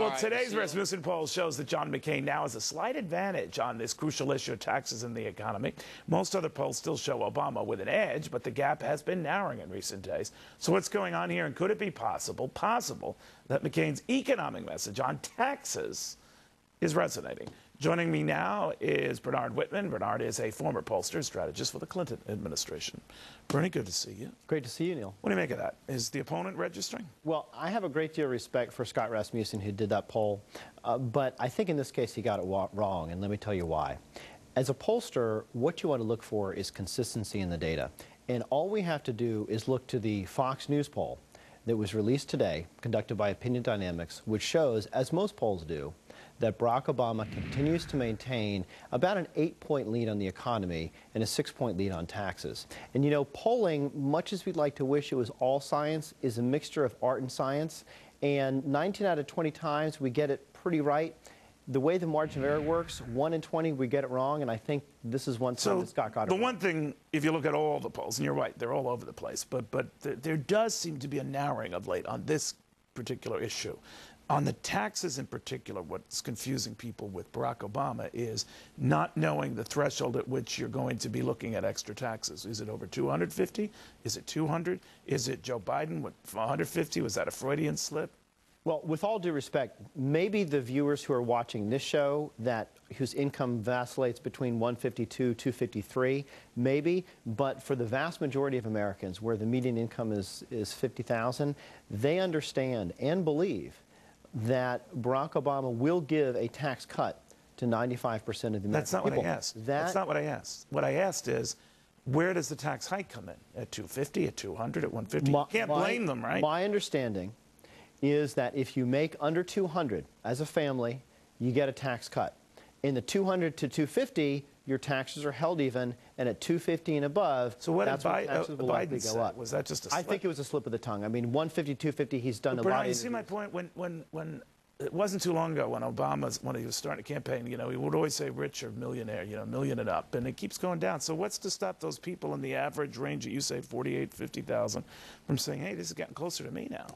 well, today's Rasmussen Poll shows that John McCain now has a slight advantage on this crucial issue of taxes in the economy. Most other polls still show Obama with an edge, but the gap has been narrowing in recent days. So what's going on here, and could it be possible that McCain's economic message on taxes is resonating? Joining me now is Bernard Whitman. Bernard is a former pollster, strategist for the Clinton administration. Bernie, good to see you. Great to see you, Neil. What do you make of that? Is the opponent registering? Well, I have a great deal of respect for Scott Rasmussen, who did that poll, but I think in this case he got it wrong, and let me tell you why. As a pollster, what you want to look for is consistency in the data, and all we have to do is look to the Fox News poll that was released today, conducted by Opinion Dynamics, which shows, as most polls do, that Barack Obama continues to maintain about an 8-point lead on the economy and a 6-point lead on taxes. And you know, polling, much as we'd like to wish it was all science, is a mixture of art and science, and 19 out of 20 times we get it pretty right. The way the margin of error works, 1 in 20 we get it wrong, and I think this is one time that Scott got it wrong. The one thing, if you look at all the polls, and you're right, they're all over the place, but there does seem to be a narrowing of late on this particular issue. On the taxes in particular, what's confusing people with Barack Obama is not knowing the threshold at which you're going to be looking at extra taxes. Is it over 250? Is it 200? Is it Joe Biden with 150? Was that a Freudian slip? Well, with all due respect, maybe the viewers who are watching this show whose income vacillates between 152, 253, maybe, but for the vast majority of Americans where the median income is 50,000, they understand and believe that Barack Obama will give a tax cut to 95% of the American people. That's not what I asked. That's not what I asked. What I asked is, where does the tax hike come in? At 250, at 200, at 150? You can't blame them, right? My understanding is that if you make under 200 as a family, you get a tax cut. In the 200 to 250, your taxes are held even, and at 250 and above, so what that's when taxes will likely go up. Was that just a slip? I think it was a slip of the tongue. I mean, 150, 250, he's done a lot. You see my point? When it wasn't too long ago when when he was starting to campaign, you know, he would always say rich or millionaire, you know, million and up, and it keeps going down. So what's to stop those people in the average range that you say 48, 50,000 from saying, hey, this is getting closer to me now?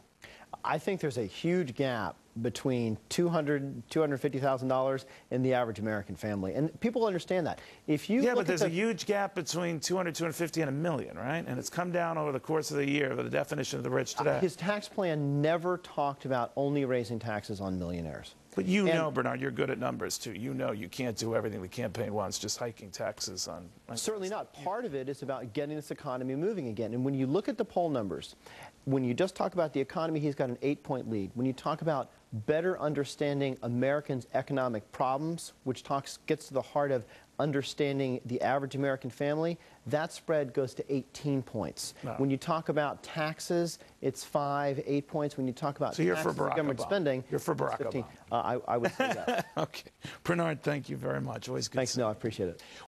I think there's a huge gap between $250,000 and the average American family, and people understand that. If you but there's a huge gap between 200, 250, and a million, right? And it's come down over the course of the year with the definition of the rich today. His tax plan never talked about only raising taxes on millionaires. But you know, Bernard, you're good at numbers, too. You know you can't do everything the campaign wants, just hiking taxes on... Certainly not. Part of it is about getting this economy moving again. And when you look at the poll numbers, when you just talk about the economy, he's got an 8-point lead. When you talk about better understanding Americans' economic problems, which gets to the heart of understanding the average American family, that spread goes to 18 points. Wow. When you talk about taxes, it's 5, 8 points. When you talk about government spending, you're for Barack Obama. I would say that. Okay. Bernard, thank you very much. Always good. Thanks, Neil. I appreciate it.